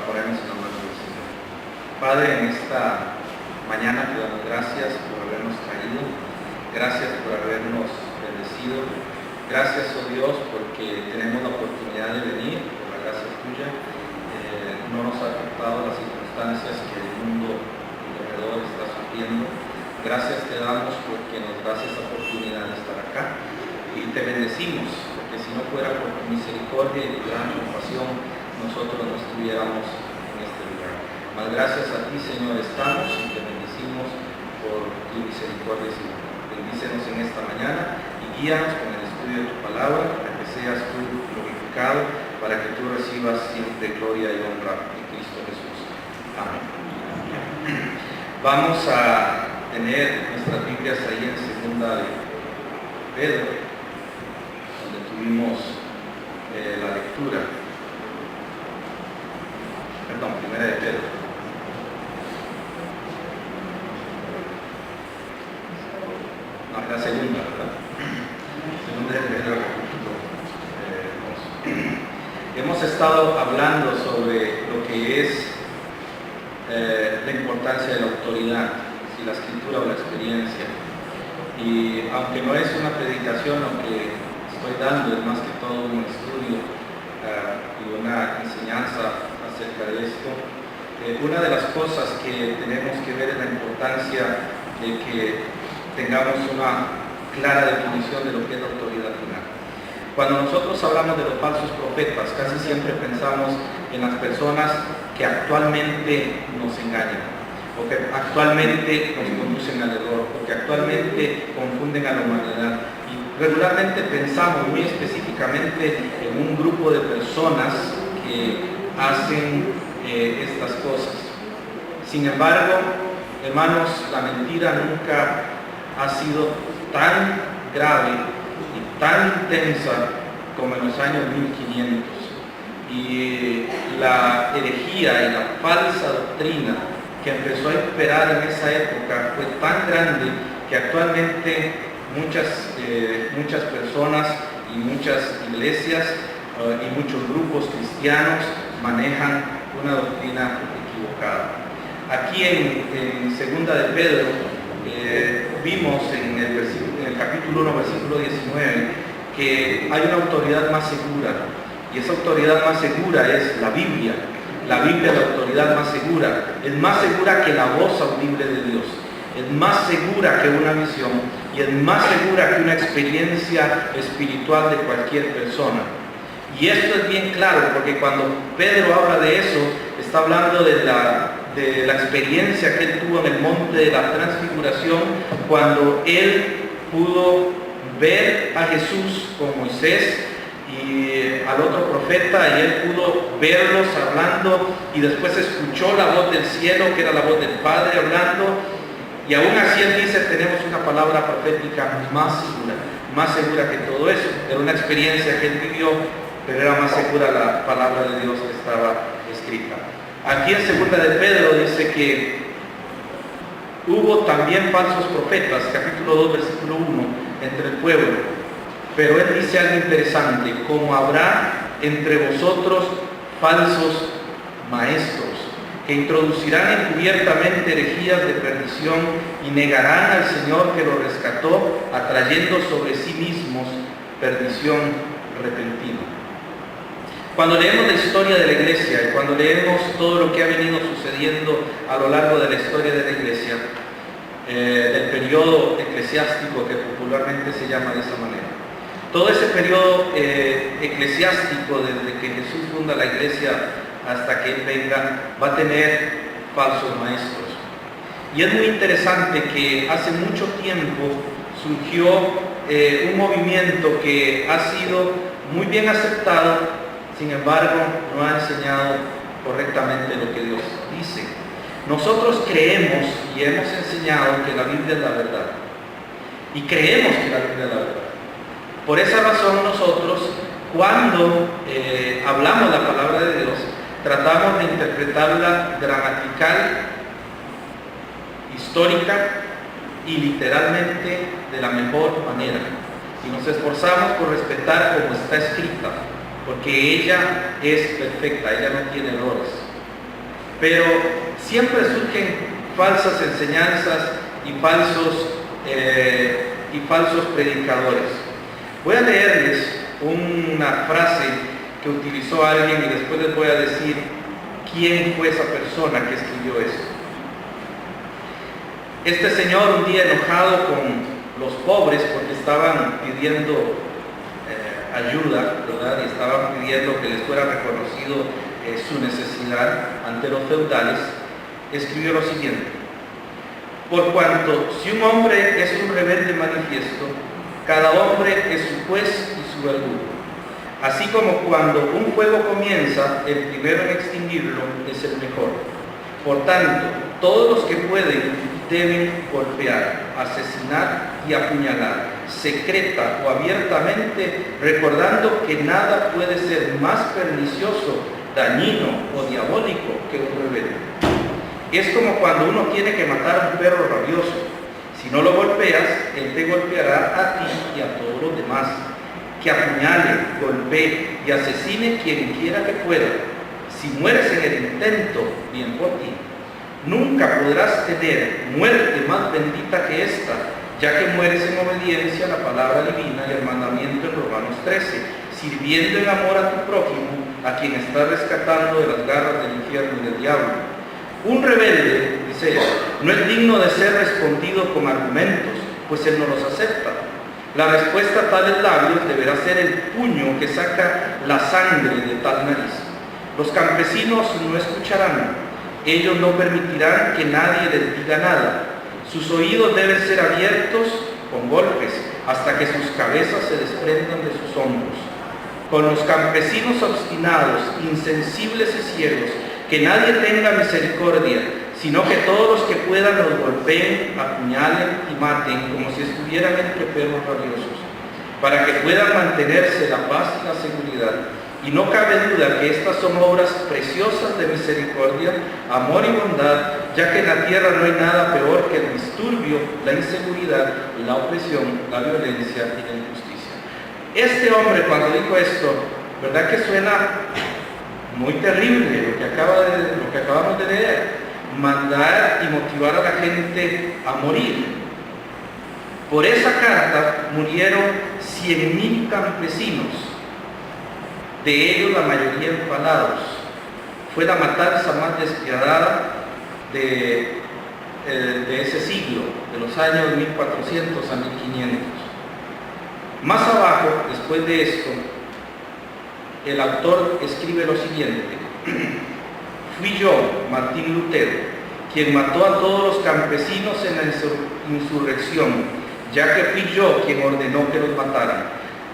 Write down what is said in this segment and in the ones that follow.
Oremos en la mano del Señor. Padre, en esta mañana te damos gracias por habernos traído, gracias por habernos bendecido, gracias, oh Dios, porque tenemos la oportunidad de venir por la gracia tuya. No nos ha afectado las circunstancias que el mundo alrededor está sufriendo. Gracias te damos porque nos das esa oportunidad de estar acá y te bendecimos, porque si no fuera por tu misericordia y tu gran compasión, nosotros no estuviéramos en este lugar. Mas gracias a ti, Señor, estamos y te bendecimos por tu misericordia, Señor. Bendícenos en esta mañana y guíanos con el estudio de tu palabra para que seas tú glorificado, para que tú recibas siempre gloria y honra en Cristo Jesús. Amén. Vamos a tener nuestras Biblias ahí en segunda de Pedro, donde tuvimos la lectura. Perdón, primera de Pedro. No, es la segunda, ¿verdad? Segunda de Pedro, capítulo 2. Hemos estado hablando sobre lo que es la importancia de la autoridad, si la escritura o la experiencia. Y aunque no es una predicación, lo que estoy dando es más que todo un estudio y una enseñanza acerca de esto. Una de las cosas que tenemos que ver es la importancia de que tengamos una clara definición de lo que es la autoridad final. Cuando nosotros hablamos de los falsos profetas, casi siempre pensamos en las personas que actualmente nos engañan, o que actualmente nos conducen al error, o que actualmente confunden a la humanidad. Y regularmente pensamos muy específicamente en un grupo de personas que hacen estas cosas. Sin embargo, hermanos, la mentira nunca ha sido tan grave y tan intensa como en los años 1500. Y la herejía y la falsa doctrina que empezó a imperar en esa época fue tan grande que actualmente muchas personas y muchas iglesias y muchos grupos cristianos manejan una doctrina equivocada. Aquí en segunda de Pedro vimos en el capítulo 1, versículo 19, que hay una autoridad más segura, y esa autoridad más segura es la Biblia. La Biblia es la autoridad más segura, es más segura que la voz audible de Dios, es más segura que una visión y es más segura que una experiencia espiritual de cualquier persona. Y esto es bien claro, porque cuando Pedro habla de eso, está hablando de la experiencia que él tuvo en el monte de la transfiguración, cuando él pudo ver a Jesús con Moisés y al otro profeta, y él pudo verlos hablando, y después escuchó la voz del cielo, que era la voz del Padre hablando, y aún así él dice, tenemos una palabra profética más segura que todo eso. Era una experiencia que él vivió, pero era más segura la palabra de Dios que estaba escrita. Aquí en segunda de Pedro dice que hubo también falsos profetas, capítulo 2, versículo 1, entre el pueblo. Pero él dice algo interesante, como habrá entre vosotros falsos maestros, que introducirán encubiertamente herejías de perdición y negarán al Señor que lo rescató, atrayendo sobre sí mismos perdición repentina. Cuando leemos la historia de la iglesia y cuando leemos todo lo que ha venido sucediendo a lo largo de la historia de la iglesia, del periodo eclesiástico que popularmente se llama de esa manera, todo ese periodo eclesiástico desde que Jesús funda la iglesia hasta que Él venga, va a tener falsos maestros. Y es muy interesante que hace mucho tiempo surgió un movimiento que ha sido muy bien aceptado. Sin embargo, no ha enseñado correctamente lo que Dios dice. Nosotros creemos y hemos enseñado que la Biblia es la verdad. Y creemos que la Biblia es la verdad. Por esa razón nosotros, cuando hablamos la palabra de Dios, tratamos de interpretarla gramatical, histórica y literalmente de la mejor manera. Y nos esforzamos por respetar como está escrita, porque ella es perfecta, ella no tiene errores. pero siempre surgen falsas enseñanzas y falsos predicadores. Voy a leerles una frase que utilizó alguien y después les voy a decir quién fue esa persona que escribió esto. Este señor, un día enojado con los pobres porque estaban pidiendo ayuda, ¿verdad? Y estaban pidiendo que les fuera reconocido su necesidad ante los feudales, escribió lo siguiente: por cuanto si un hombre es un rebelde manifiesto, cada hombre es su juez y su verdugo. Así como cuando un fuego comienza, el primero en extinguirlo es el mejor. Por tanto, todos los que pueden deben golpear, asesinar y apuñalar, secreta o abiertamente, recordando que nada puede ser más pernicioso, dañino o diabólico que un rebelde. Es como cuando uno tiene que matar a un perro rabioso. Si no lo golpeas, él te golpeará a ti y a todos los demás. Que apuñale, golpee y asesine quien quiera que pueda. Si mueres en el intento, bien por ti. Nunca podrás tener muerte más bendita que esta, ya que mueres en obediencia a la palabra divina y al mandamiento en Romanos 13, sirviendo en amor a tu prójimo, a quien estás rescatando de las garras del infierno y del diablo. Un rebelde, dice él, no es digno de ser respondido con argumentos, pues él no los acepta. La respuesta a tales labios deberá ser el puño que saca la sangre de tal nariz. Los campesinos no escucharán. Ellos no permitirán que nadie les diga nada. Sus oídos deben ser abiertos con golpes hasta que sus cabezas se desprendan de sus hombros. Con los campesinos obstinados, insensibles y ciegos, que nadie tenga misericordia, sino que todos los que puedan los golpeen, apuñalen y maten como si estuvieran entre perros rabiosos, para que puedan mantenerse la paz y la seguridad. Y no cabe duda que estas son obras preciosas de misericordia, amor y bondad, ya que en la tierra no hay nada peor que el disturbio, la inseguridad, la opresión, la violencia y la injusticia. Este hombre, cuando dijo esto, ¿verdad que suena muy terrible lo que acabamos de leer? Mandar y motivar a la gente a morir. Por esa carta murieron 100,000 campesinos, de ellos la mayoría empalados. Fue la matanza más despiadada de ese siglo, de los años 1400 a 1500. Más abajo, después de esto, el autor escribe lo siguiente: fui yo, Martín Lutero, quien mató a todos los campesinos en la insurrección, ya que fui yo quien ordenó que los mataran.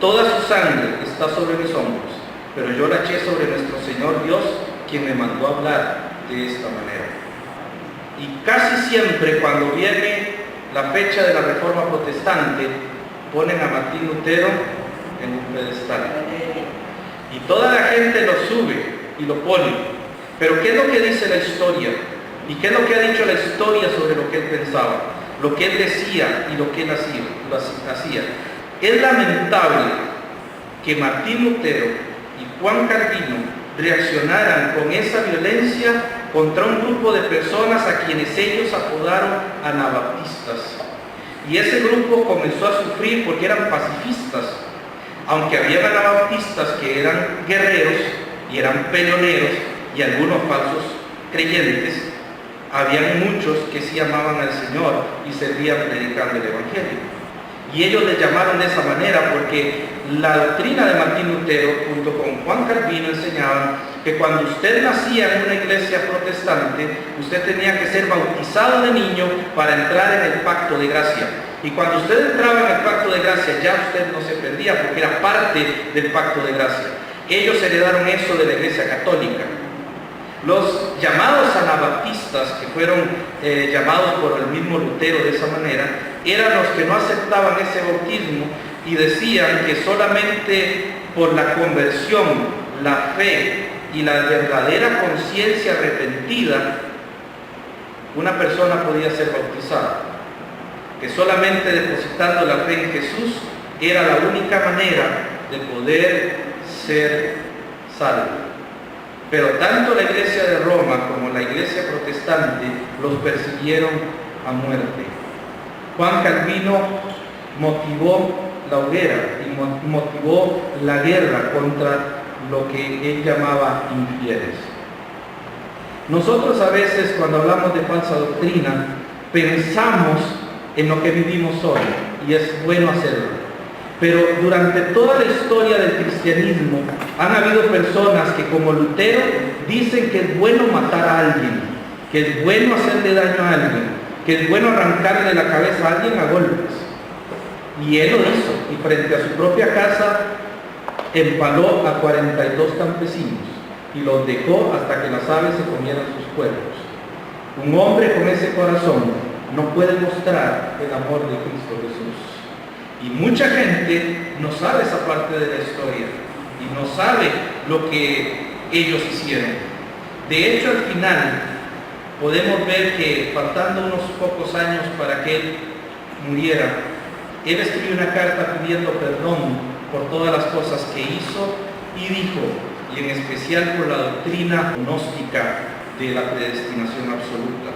Toda su sangre está sobre mis hombros, pero yo la eché sobre nuestro Señor Dios, quien me mandó a hablar de esta manera. Y casi siempre cuando viene la fecha de la Reforma Protestante, ponen a Martín Lutero en un pedestal. Y toda la gente lo sube y lo pone. Pero ¿qué es lo que dice la historia? ¿Y qué es lo que ha dicho la historia sobre lo que él pensaba? Lo que él decía y lo que él hacía. Es lamentable que Martín Lutero y Juan Calvino reaccionaran con esa violencia contra un grupo de personas a quienes ellos apodaron anabaptistas. Y ese grupo comenzó a sufrir porque eran pacifistas, aunque había anabaptistas que eran guerreros y eran peleoneros y algunos falsos creyentes. Habían muchos que sí amaban al Señor y servían predicando el Evangelio. Y ellos le llamaron de esa manera porque la doctrina de Martín Lutero junto con Juan Calvino enseñaban que cuando usted nacía en una iglesia protestante, usted tenía que ser bautizado de niño para entrar en el pacto de gracia. Y cuando usted entraba en el pacto de gracia, ya usted no se perdía porque era parte del pacto de gracia. Ellos heredaron eso de la iglesia católica. Los llamados anabaptistas, que fueron llamados por el mismo Lutero de esa manera, eran los que no aceptaban ese bautismo y decían que solamente por la conversión, la fe y la verdadera conciencia arrepentida, una persona podía ser bautizada. Que solamente depositando la fe en Jesús era la única manera de poder ser salvo. Pero tanto la iglesia de Roma como la iglesia protestante los persiguieron a muerte. Juan Calvino motivó la hoguera y motivó la guerra contra lo que él llamaba infieles. Nosotros a veces, cuando hablamos de falsa doctrina, pensamos en lo que vivimos hoy, y es bueno hacerlo. Pero durante toda la historia del cristianismo han habido personas que, como Lutero, dicen que es bueno matar a alguien, que es bueno hacerle daño a alguien, que es bueno arrancarle la cabeza a alguien a golpes. Y él lo hizo, y frente a su propia casa empaló a 42 campesinos y los dejó hasta que las aves se comieran sus cuerpos. Un hombre con ese corazón no puede mostrar el amor de Cristo Jesús. Y mucha gente no sabe esa parte de la historia y no sabe lo que ellos hicieron. De hecho, al final podemos ver que faltando unos pocos años para que él muriera, él escribió una carta pidiendo perdón por todas las cosas que hizo y dijo, y en especial por la doctrina gnóstica de la predestinación absoluta.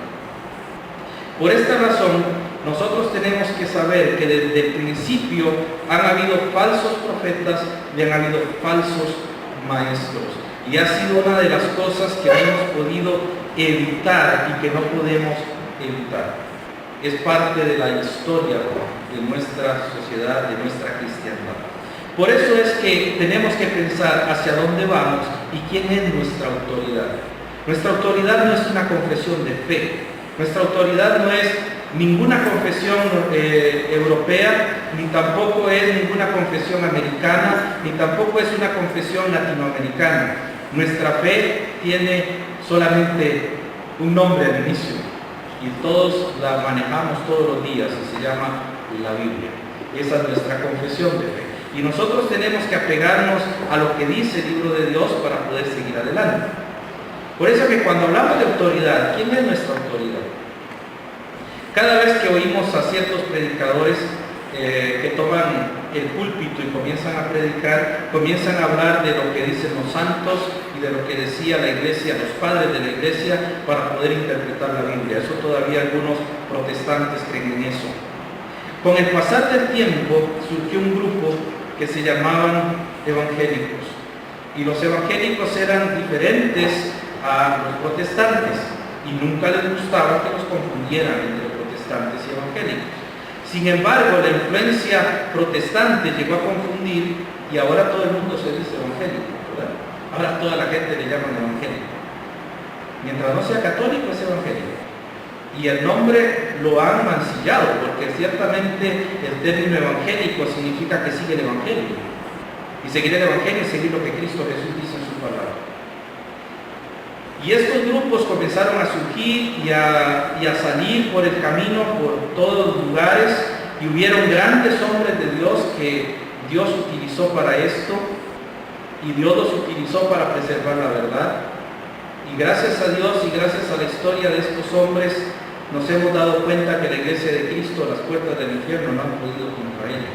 Por esta razón, nosotros tenemos que saber que desde el principio han habido falsos profetas y han habido falsos maestros. Y ha sido una de las cosas que hemos podido evitar y que no podemos evitar. Es parte de la historia de nuestra sociedad, de nuestra cristiandad. Por eso es que tenemos que pensar hacia dónde vamos y quién es nuestra autoridad. Nuestra autoridad no es una confesión de fe. Nuestra autoridad no es ninguna confesión europea, ni tampoco es ninguna confesión americana, ni tampoco es una confesión latinoamericana. Nuestra fe tiene solamente un nombre al inicio y todos la manejamos todos los días y se llama la Biblia. Esa es nuestra confesión de fe. Y nosotros tenemos que apegarnos a lo que dice el libro de Dios para poder seguir adelante. Por eso que cuando hablamos de autoridad, ¿quién es nuestra autoridad? Cada vez que oímos a ciertos predicadores que toman el púlpito y comienzan a predicar, comienzan a hablar de lo que dicen los santos y de lo que decía la iglesia, los padres de la iglesia, para poder interpretar la Biblia. Eso todavía algunos protestantes creen en eso. Con el pasar del tiempo surgió un grupo que se llamaban evangélicos. Y los evangélicos eran diferentes a los protestantes y nunca les gustaba que los confundieran entre protestantes y evangélicos. Sin embargo, la influencia protestante llegó a confundir y ahora todo el mundo se dice evangélico, ¿verdad? Ahora toda la gente le llaman evangélico. Mientras no sea católico es evangélico. Y el nombre lo han mancillado, porque ciertamente el término evangélico significa que sigue el evangelio. Y seguir el evangelio es seguir lo que Cristo Jesús dice en su palabra. Y estos grupos comenzaron a surgir y a salir por el camino, por todos los lugares, y hubieron grandes hombres de Dios que Dios utilizó para esto, y Dios los utilizó para preservar la verdad. Y gracias a Dios y gracias a la historia de estos hombres, nos hemos dado cuenta que la iglesia de Cristo, las puertas del infierno no han podido contra ella.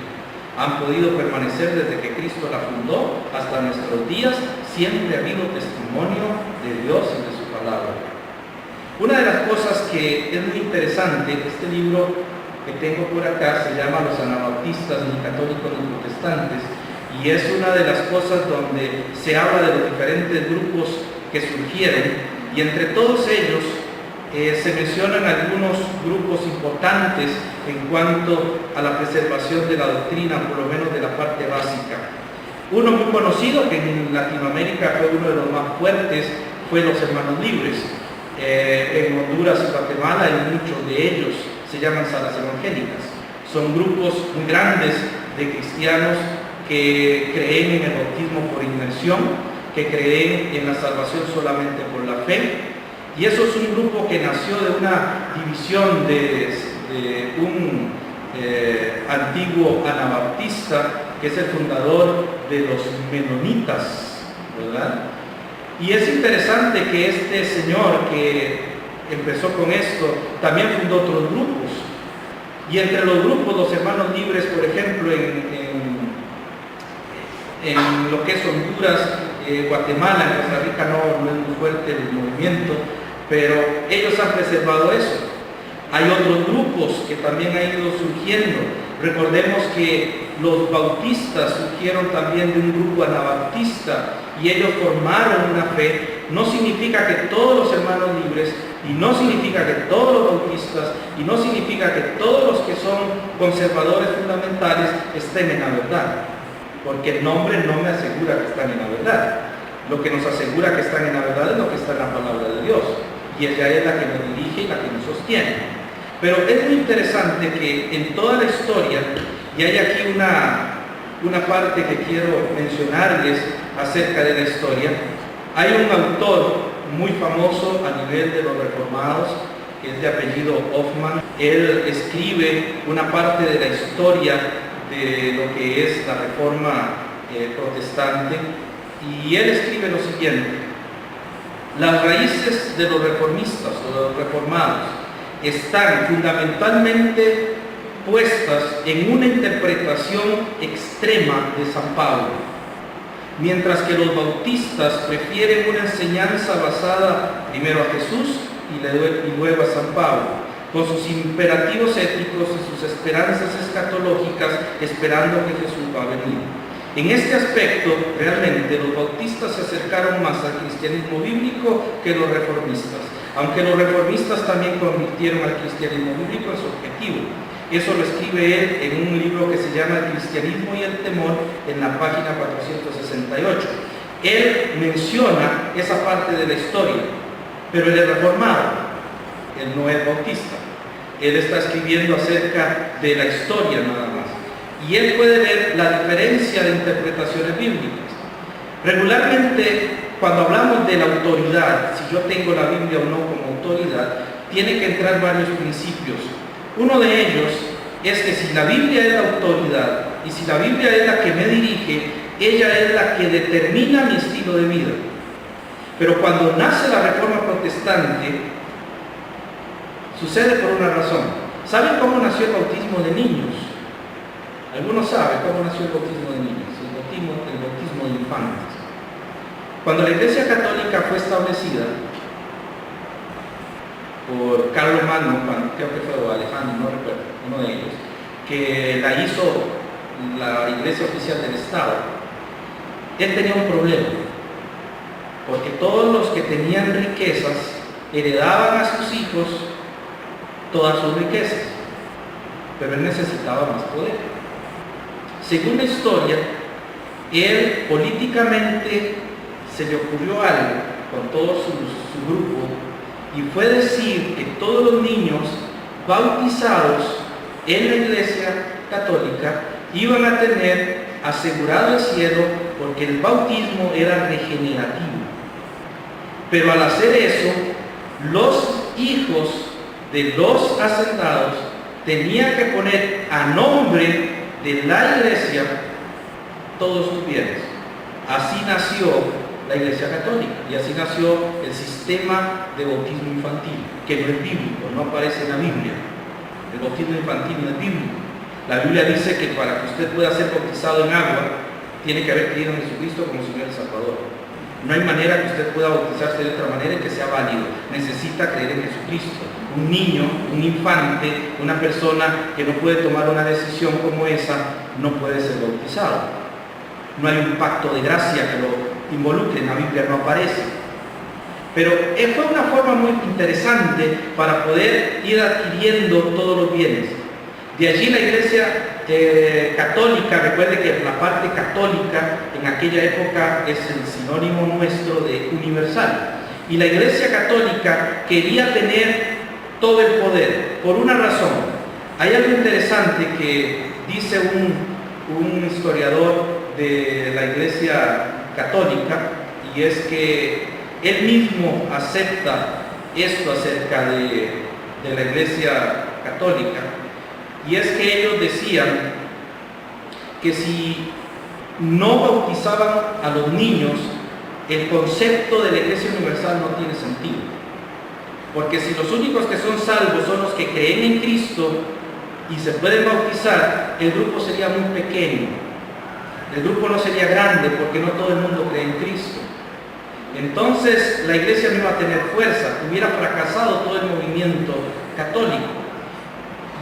Han podido permanecer desde que Cristo la fundó hasta nuestros días. Siempre ha habido testimonio de Dios y de su palabra. Una de las cosas que es muy interesante, este libro que tengo por acá se llama Los Anabautistas, ni católicos ni protestantes, y es una de las cosas donde se habla de los diferentes grupos que surgieron, y entre todos ellos se mencionan algunos grupos importantes en cuanto a la preservación de la doctrina, por lo menos de la parte básica. Uno muy conocido, que en Latinoamérica fue uno de los más fuertes, fue los Hermanos Libres. En Honduras y Guatemala, y muchos de ellos se llaman salas evangélicas. Son grupos muy grandes de cristianos que creen en el bautismo por inmersión, que creen en la salvación solamente por la fe. Y eso es un grupo que nació de una división de un antiguo anabaptista, que es el fundador de los menonitas, ¿verdad? Y es interesante que este señor que empezó con esto, también fundó otros grupos. Y entre los grupos, los Hermanos Libres, por ejemplo, en lo que es Honduras, Guatemala, en Costa Rica no es muy fuerte el movimiento, pero ellos han preservado eso. Hay otros grupos que también han ido surgiendo. Recordemos que los bautistas surgieron también de un grupo anabaptista y ellos formaron una fe. No significa que todos los hermanos libres, y no significa que todos los bautistas, y no significa que todos los que son conservadores fundamentales estén en la verdad, porque el nombre no me asegura que están en la verdad. Lo que nos asegura que están en la verdad es lo que está en la palabra de Dios, y ella es la que nos dirige y la que nos sostiene. Pero es muy interesante que en toda la historia, y hay aquí una parte que quiero mencionarles acerca de la historia, hay un autor muy famoso a nivel de los reformados, que es de apellido Hoffman. Él escribe una parte de la historia de lo que es la reforma protestante, y él escribe lo siguiente: las raíces de los reformistas o de los reformados están fundamentalmente puestas en una interpretación extrema de San Pablo, mientras que los bautistas prefieren una enseñanza basada primero a Jesús y luego a San Pablo, con sus imperativos éticos y sus esperanzas escatológicas, esperando que Jesús va a venir. En este aspecto, realmente, los bautistas se acercaron más al cristianismo bíblico que los reformistas, aunque los reformistas también convirtieron al cristianismo bíblico en su objetivo. Eso lo escribe él en un libro que se llama El cristianismo y el temor, en la página 468. Él menciona esa parte de la historia, pero él es reformado, él no es bautista. Él está escribiendo acerca de la historia nada más. Y él puede ver la diferencia de interpretaciones bíblicas. Regularmente, cuando hablamos de la autoridad, si yo tengo la Biblia o no como autoridad, tiene que entrar varios principios. Uno de ellos es que si la Biblia es la autoridad y si la Biblia es la que me dirige, ella es la que determina mi estilo de vida. Pero cuando nace la reforma protestante, sucede por una razón. ¿Saben cómo nació el bautismo de niños? Algunos saben cómo nació el bautismo de niños, el bautismo de infantes. Cuando la Iglesia Católica fue establecida por Carlos Magno, creo que fue Alejandro, no recuerdo, uno de ellos, que la hizo la Iglesia Oficial del Estado, él tenía un problema, porque todos los que tenían riquezas heredaban a sus hijos todas sus riquezas, pero él necesitaba más poder. Según la historia, él políticamente se le ocurrió algo con todo su grupo, y fue decir que todos los niños bautizados en la Iglesia Católica iban a tener asegurado el cielo, porque el bautismo era regenerativo. Pero al hacer eso, los hijos de los hacendados tenían que poner a nombre de la Iglesia todos sus bienes. Así nació la Iglesia Católica, y así nació el sistema de bautismo infantil, que no es bíblico, no aparece en la Biblia. El bautismo infantil no es bíblico. La Biblia dice que para que usted pueda ser bautizado en agua, tiene que haber creído en Jesucristo como Señor y Salvador. No hay manera que usted pueda bautizarse de otra manera y que sea válido. Necesita creer en Jesucristo. Un niño, un infante, una persona que no puede tomar una decisión como esa, no puede ser bautizado. No hay un pacto de gracia que lo involucre, en la Biblia no aparece. Pero fue una forma muy interesante para poder ir adquiriendo todos los bienes. De allí la Iglesia Católica, recuerde que la parte católica en aquella época es el sinónimo nuestro de universal. Y la Iglesia Católica quería tener todo el poder, por una razón. Hay algo interesante que dice un historiador de la Iglesia Católica, y es que él mismo acepta esto acerca de la Iglesia Católica, y es que ellos decían que si no bautizaban a los niños, el concepto de la Iglesia Universal no tiene sentido, porque si los únicos que son salvos son los que creen en Cristo y se pueden bautizar, el grupo sería muy pequeño. el grupo no sería grande porque no todo el mundo cree en Cristo. Entonces la iglesia no iba a tener fuerza, hubiera fracasado todo el movimiento católico.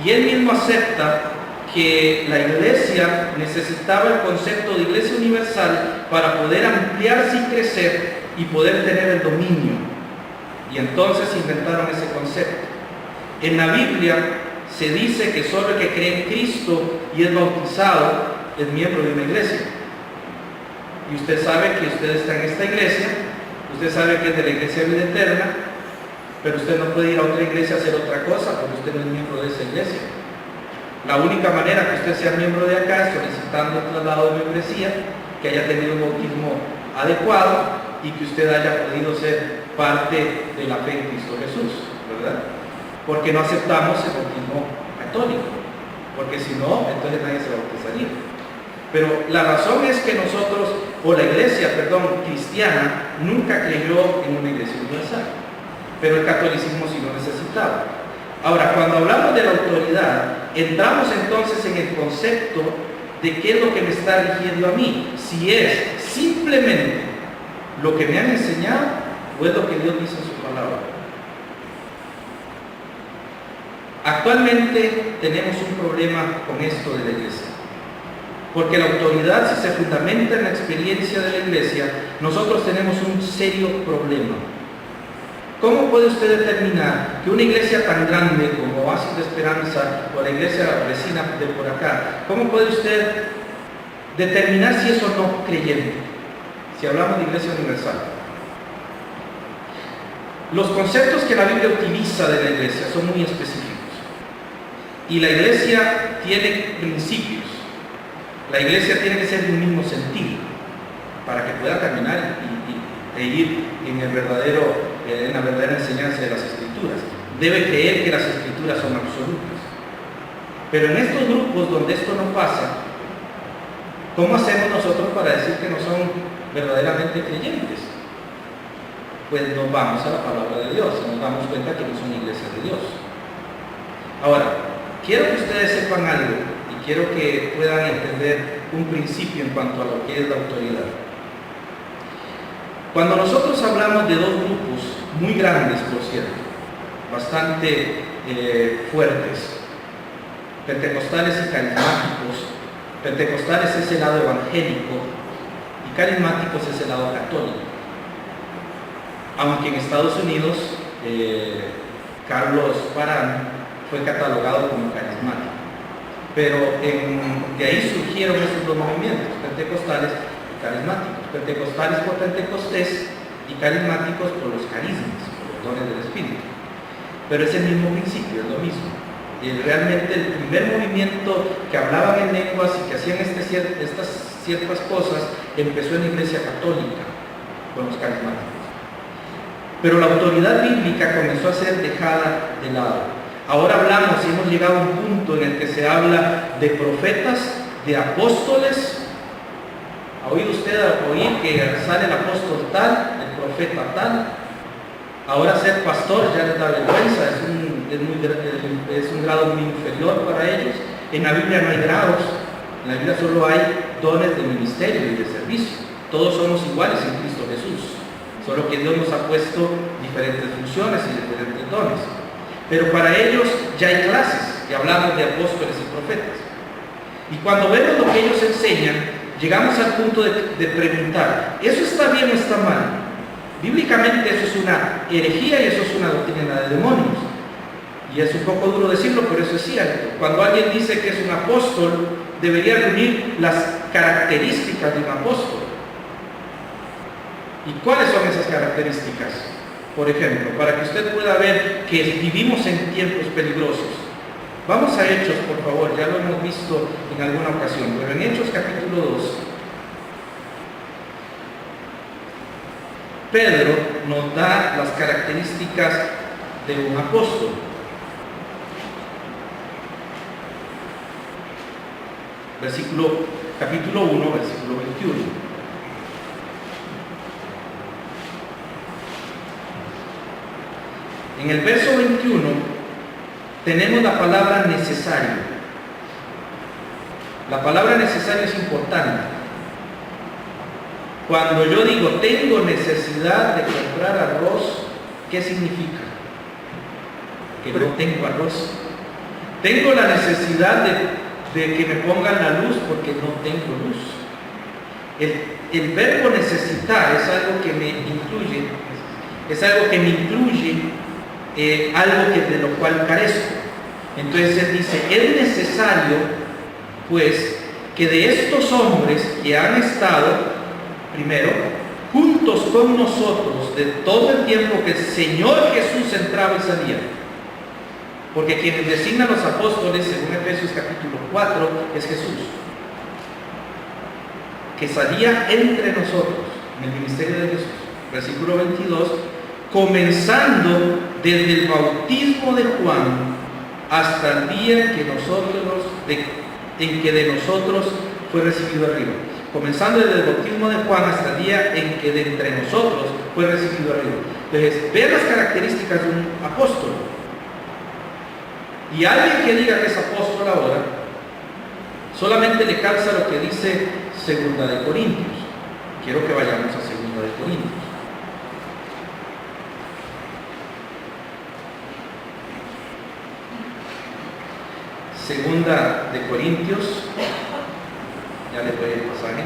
Y él mismo acepta que la iglesia necesitaba el concepto de iglesia universal para poder ampliarse y crecer y poder tener el dominio. Y entonces inventaron ese concepto. En la Biblia se dice que solo el que cree en Cristo y es bautizado es miembro de una iglesia. Y usted sabe que usted está en esta iglesia, usted sabe que es de la iglesia de vida eterna, pero usted no puede ir a otra iglesia a hacer otra cosa porque usted no es miembro de esa iglesia. La única manera que usted sea miembro de acá es solicitando el traslado de membresía, que haya tenido un bautismo adecuado y que usted haya podido ser parte de la fe en Cristo Jesús, ¿verdad? Porque no aceptamos el bautismo católico, porque si no, entonces nadie se bautizaría. Pero la razón es que nosotros, o la iglesia, cristiana, nunca creyó en una iglesia universal, pero el catolicismo sí lo necesitaba. Ahora, cuando hablamos de la autoridad, entramos entonces en el concepto de qué es lo que me está rigiendo a mí, si es simplemente lo que me han enseñado o es lo que Dios dice en su palabra. Actualmente tenemos un problema con esto de la iglesia, porque la autoridad, si se fundamenta en la experiencia de la iglesia, nosotros tenemos un serio problema. ¿Cómo puede usted determinar que una iglesia tan grande como Oasis de Esperanza o la iglesia vecina de por acá, cómo puede usted determinar si es o no creyente? Si hablamos de iglesia universal. Los conceptos que la Biblia utiliza de la iglesia son muy específicos. Y la iglesia tiene principios. La iglesia tiene que ser de un mismo sentido para que pueda caminar e ir en la verdadera enseñanza de las Escrituras. Debe creer que las Escrituras son absolutas. Pero en estos grupos donde esto no pasa, ¿cómo hacemos nosotros para decir que no son verdaderamente creyentes? Pues nos vamos a la palabra de Dios y nos damos cuenta que no son iglesias de Dios. Ahora, quiero que ustedes sepan algo y quiero que puedan entender un principio en cuanto a lo que es la autoridad. Cuando nosotros hablamos de dos grupos muy grandes, por cierto, bastante fuertes, pentecostales y carismáticos, pentecostales es el lado evangélico y carismáticos es el lado católico. Aunque en Estados Unidos Carlos Parán fue catalogado como carismático, pero de ahí surgieron esos dos movimientos, pentecostales y carismáticos, pentecostales por Pentecostés y carismáticos por los carismas, por los dones del Espíritu. Pero es el mismo principio, es lo mismo. Y realmente el primer movimiento que hablaban en lenguas y que hacían estas ciertas cosas empezó en la iglesia católica con los carismáticos. Pero la autoridad bíblica comenzó a ser dejada de lado. Ahora hablamos y hemos llegado a un punto en el que se habla de profetas, de apóstoles. ¿Ha oído usted oír que sale el apóstol tal, el profeta tal? Ahora ser pastor ya les da vergüenza, es un grado muy inferior para ellos. En la Biblia no hay grados, en la Biblia solo hay dones de ministerio y de servicio. Todos somos iguales en Cristo Jesús, solo que Dios nos ha puesto diferentes funciones y diferentes dones. Pero para ellos ya hay clases, y hablamos de apóstoles y profetas. Y cuando vemos lo que ellos enseñan, llegamos al punto de preguntar, ¿eso está bien o está mal? Bíblicamente eso es una herejía y eso es una doctrina de demonios. Y es un poco duro decirlo, pero eso es cierto. Cuando alguien dice que es un apóstol, debería reunir las características de un apóstol. ¿Y cuáles son esas características? Por ejemplo, para que usted pueda ver que vivimos en tiempos peligrosos. Vamos a Hechos, por favor, ya lo hemos visto en alguna ocasión, pero en Hechos capítulo 2, Pedro nos da las características de un apóstol. Capítulo 1, versículo 21. En el verso 21 tenemos la palabra necesario. La palabra necesario es importante Cuando yo digo tengo necesidad de comprar arroz, ¿qué significa? Que no tengo arroz. Tengo la necesidad de que me pongan la luz porque no tengo luz. El verbo necesitar es algo que me incluye, algo de lo cual carezco. Entonces él dice, es necesario pues que de estos hombres que han estado primero juntos con nosotros de todo el tiempo que el Señor Jesús entraba y salía, porque quienes designan los apóstoles según Efesios capítulo 4 es Jesús, que salía entre nosotros en el ministerio de Jesús. Versículo 22, comenzando desde el bautismo de Juan hasta el día en que de nosotros fue recibido arriba. Comenzando desde el bautismo de Juan hasta el día en que de entre nosotros fue recibido arriba. Entonces, vean las características de un apóstol. Y alguien que diga que es apóstol ahora, solamente le calza lo que dice 2 de Corintios. Quiero que vayamos a 2 de Corintios. Segunda de Corintios, ya le doy el pasaje.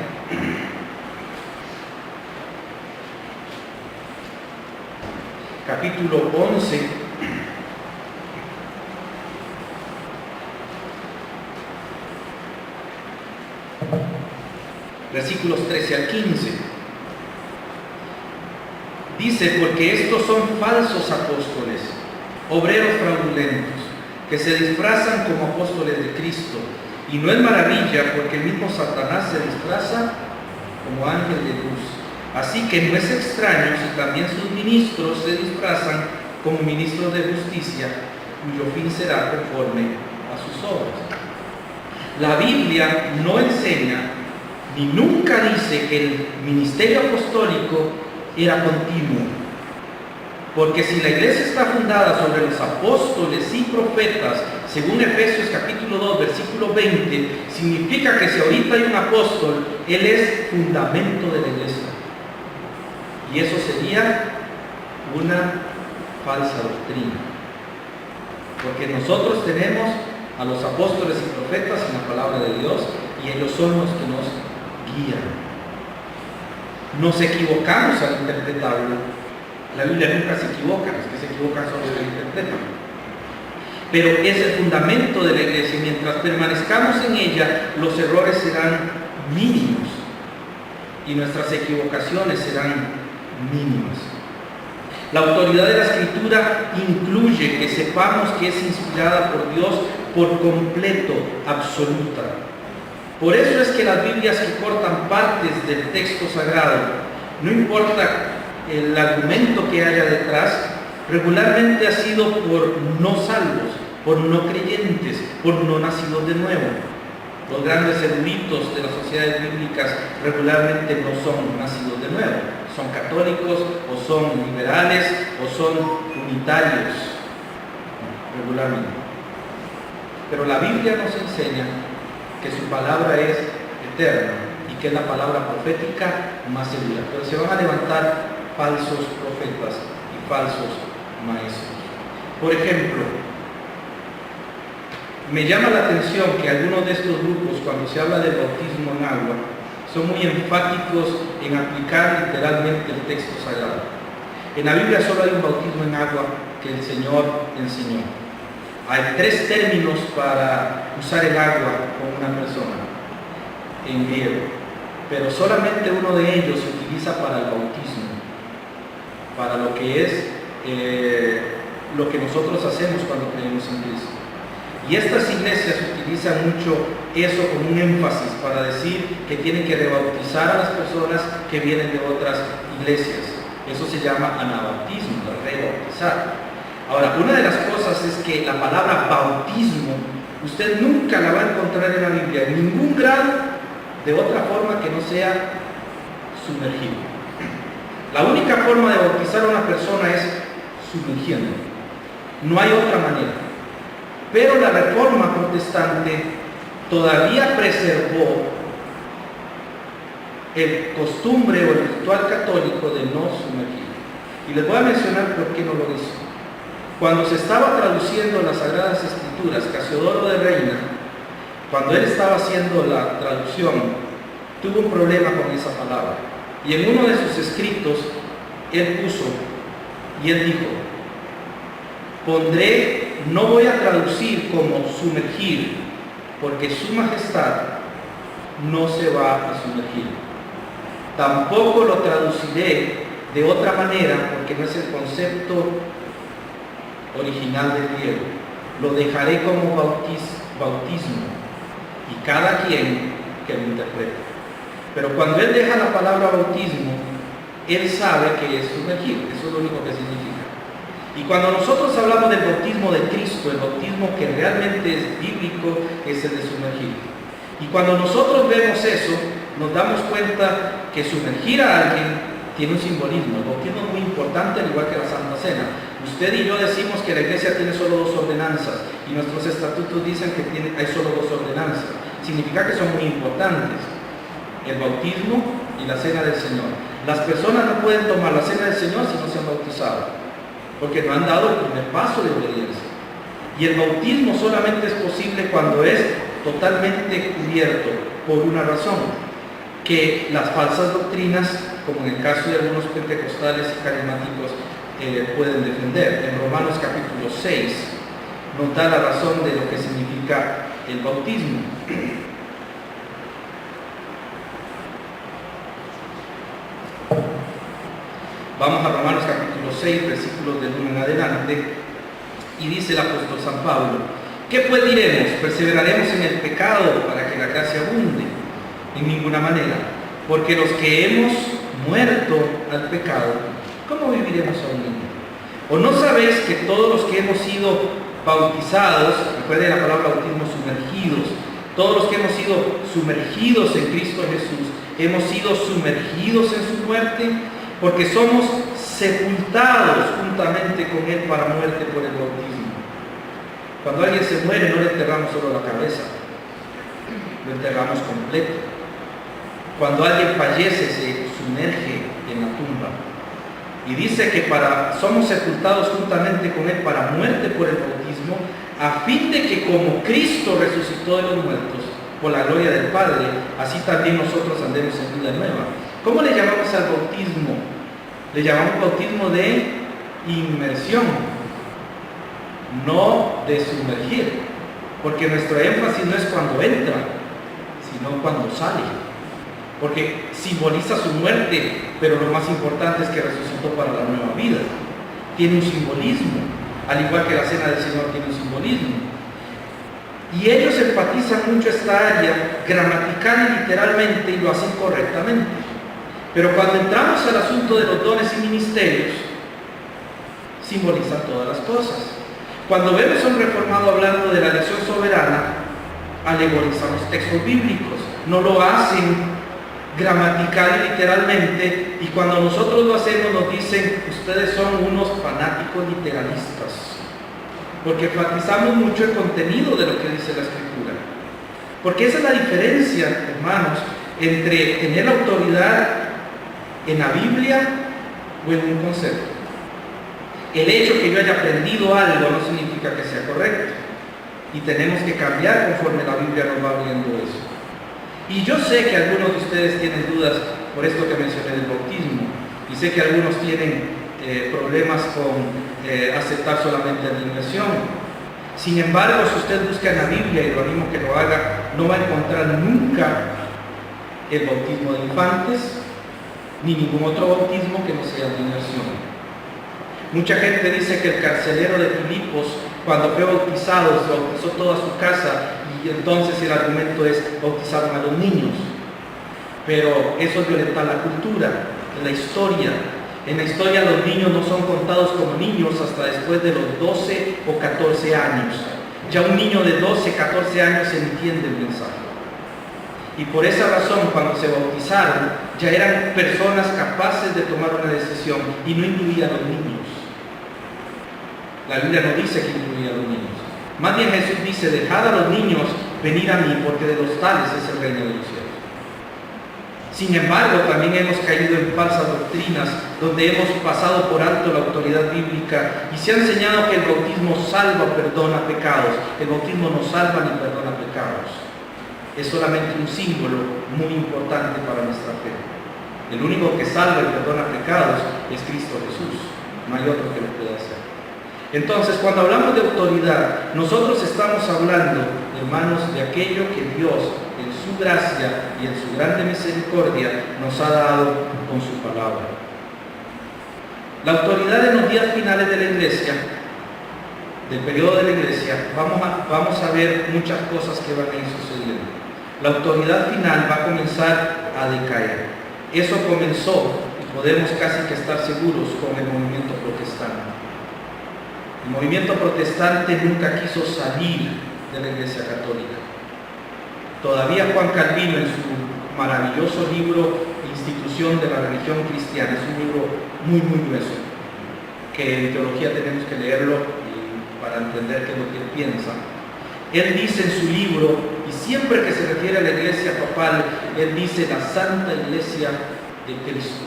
Capítulo 11, versículos 13 al 15. Dice, porque estos son falsos apóstoles, obreros fraudulentos, que se disfrazan como apóstoles de Cristo. Y no es maravilla, porque el mismo Satanás se disfraza como ángel de luz. Así que no es extraño si también sus ministros se disfrazan como ministros de justicia, cuyo fin será conforme a sus obras. La Biblia no enseña ni nunca dice que el ministerio apostólico era continuo. Porque si la iglesia está fundada sobre los apóstoles y profetas, según Efesios capítulo 2, versículo 20, significa que si ahorita hay un apóstol, él es fundamento de la iglesia. Y eso sería una falsa doctrina. Porque nosotros tenemos a los apóstoles y profetas en la palabra de Dios, y ellos son los que nos guían. Nos equivocamos al interpretarlo. La Biblia nunca se equivoca, los que se equivocan son los que interpretan. Pero es el fundamento de la iglesia, y mientras permanezcamos en ella, los errores serán mínimos y nuestras equivocaciones serán mínimas. La autoridad de la Escritura incluye que sepamos que es inspirada por Dios por completo, absoluta. Por eso es que las Biblias que cortan partes del texto sagrado, no importa el argumento que haya detrás, regularmente ha sido por no salvos, por no creyentes, por no nacidos de nuevo. Los grandes eruditos de las sociedades bíblicas regularmente no son nacidos de nuevo, son católicos o son liberales o son unitarios, regularmente. Pero la Biblia nos enseña que su palabra es eterna y que es la palabra profética más segura. Pero se van a levantar falsos profetas y falsos maestros. Por ejemplo, me llama la atención que algunos de estos grupos, cuando se habla del bautismo en agua, son muy enfáticos en aplicar literalmente el texto sagrado. En la Biblia solo hay un bautismo en agua que el Señor enseñó. Hay 3 términos para usar el agua con una persona en griego, pero solamente uno de ellos se utiliza para el bautismo, para lo que es lo que nosotros hacemos cuando creemos en Cristo. Y estas iglesias utilizan mucho eso como un énfasis para decir que tienen que rebautizar a las personas que vienen de otras iglesias. Eso se llama anabautismo, rebautizar. Ahora, una de las cosas es que la palabra bautismo, usted nunca la va a encontrar en la Biblia, en ningún grado, de otra forma que no sea sumergido. La única forma de bautizar a una persona es sumergiendo. No hay otra manera. Pero la Reforma protestante todavía preservó el costumbre o el ritual católico de no sumergir. Y les voy a mencionar por qué no lo hizo. Cuando se estaba traduciendo las Sagradas Escrituras, Casiodoro de Reina, cuando él estaba haciendo la traducción, tuvo un problema con esa palabra. Y en uno de sus escritos, él puso, y él dijo, no voy a traducir como sumergir, porque su majestad no se va a sumergir. Tampoco lo traduciré de otra manera, porque no es el concepto original del griego. Lo dejaré como bautismo, y cada quien que lo interprete. Pero cuando él deja la palabra bautismo, él sabe que es sumergir, eso es lo único que significa. Y cuando nosotros hablamos del bautismo de Cristo, el bautismo que realmente es bíblico, es el de sumergir. Y cuando nosotros vemos eso, nos damos cuenta que sumergir a alguien tiene un simbolismo. El bautismo es muy importante, al igual que la Santa Cena. Usted y yo decimos que la iglesia tiene solo 2 ordenanzas, y nuestros estatutos dicen que hay solo 2 ordenanzas. Significa que son muy importantes: el bautismo y la cena del Señor. Las personas no pueden tomar la cena del Señor si no se han bautizado, porque no han dado el primer paso de obediencia. Y el bautismo solamente es posible cuando es totalmente cubierto, por una razón, que las falsas doctrinas, como en el caso de algunos pentecostales y carismáticos, pueden defender. En Romanos capítulo 6 nos da la razón de lo que significa el bautismo. Vamos a Romanos capítulo 6, versículos del 1 en adelante, y dice el apóstol San Pablo: ¿qué pues diremos? ¿Perseveraremos en el pecado para que la gracia abunde? En ninguna manera, porque los que hemos muerto al pecado, ¿cómo viviremos aún? ¿O no sabéis que todos los que hemos sido bautizados, recuerden la palabra bautismo, sumergidos, todos los que hemos sido sumergidos en Cristo Jesús, hemos sido sumergidos en su muerte? Porque somos sepultados juntamente con Él para muerte por el bautismo. Cuando alguien se muere, no le enterramos solo la cabeza, lo enterramos completo. Cuando alguien fallece, se sumerge en la tumba. Y dice que somos sepultados juntamente con Él para muerte por el bautismo, a fin de que como Cristo resucitó de los muertos por la gloria del Padre, así también nosotros andemos en vida nueva. ¿Cómo le llamamos al bautismo? Le llamamos bautismo de inmersión, no de sumergir, porque nuestro énfasis no es cuando entra, sino cuando sale, porque simboliza su muerte, pero lo más importante es que resucitó para la nueva vida. Tiene un simbolismo, al igual que la cena del Señor tiene un simbolismo. Y ellos enfatizan mucho esta área gramatical y literalmente, y lo hacen correctamente. Pero cuando entramos al asunto de los dones y ministerios, simbolizan todas las cosas. Cuando vemos a un reformado hablando de la elección soberana, alegorizan los textos bíblicos, no lo hacen gramatical y literalmente, y cuando nosotros lo hacemos nos dicen: ustedes son unos fanáticos literalistas, porque enfatizamos mucho el contenido de lo que dice la Escritura. Porque esa es la diferencia, hermanos, entre tener autoridad en la Biblia o en un concepto. El hecho que yo haya aprendido algo no significa que sea correcto, y tenemos que cambiar conforme la Biblia nos va abriendo eso. Y yo sé que algunos de ustedes tienen dudas por esto que mencioné del bautismo, y sé que algunos tienen problemas con aceptar solamente la inmersión. Sin embargo, si usted busca en la Biblia, y lo animo que lo haga, no va a encontrar nunca el bautismo de infantes, ni ningún otro bautismo que no sea de inmersión. Mucha gente dice que el carcelero de Filipos, cuando fue bautizado, se bautizó toda su casa, y entonces el argumento es: bautizaron a los niños. Pero eso es violentar la cultura, la historia. En la historia los niños no son contados como niños hasta después de los 12 o 14 años. Ya un niño de 12, 14 años entiende el mensaje. Y por esa razón, cuando se bautizaron, ya eran personas capaces de tomar una decisión, y no incluía a los niños. La Biblia no dice que incluía a los niños. Más bien Jesús dice: dejad a los niños venir a mí, porque de los tales es el reino de los cielos. Sin embargo, también hemos caído en falsas doctrinas donde hemos pasado por alto la autoridad bíblica y se ha enseñado que el bautismo salva o perdona pecados. El bautismo no salva ni perdona pecados. Es solamente un símbolo muy importante para nuestra fe. El único que salva y perdona pecados es Cristo Jesús. No hay otro que lo pueda hacer. Entonces, cuando hablamos de autoridad, nosotros estamos hablando, hermanos, de aquello que Dios, en su gracia y en su grande misericordia, nos ha dado con su palabra. La autoridad en los días finales de la iglesia, del periodo de la iglesia, vamos a ver muchas cosas que van a ir sucediendo. La autoridad final va a comenzar a decaer. Eso comenzó, y podemos casi que estar seguros, con el movimiento protestante. El movimiento protestante nunca quiso salir de la Iglesia Católica. Todavía Juan Calvino, en su maravilloso libro Institución de la Religión Cristiana, es un libro muy grueso, que en teología tenemos que leerlo para entender qué es lo que él piensa. Él dice en su libro, y siempre que se refiere a la Iglesia papal, él dice la Santa Iglesia de Cristo.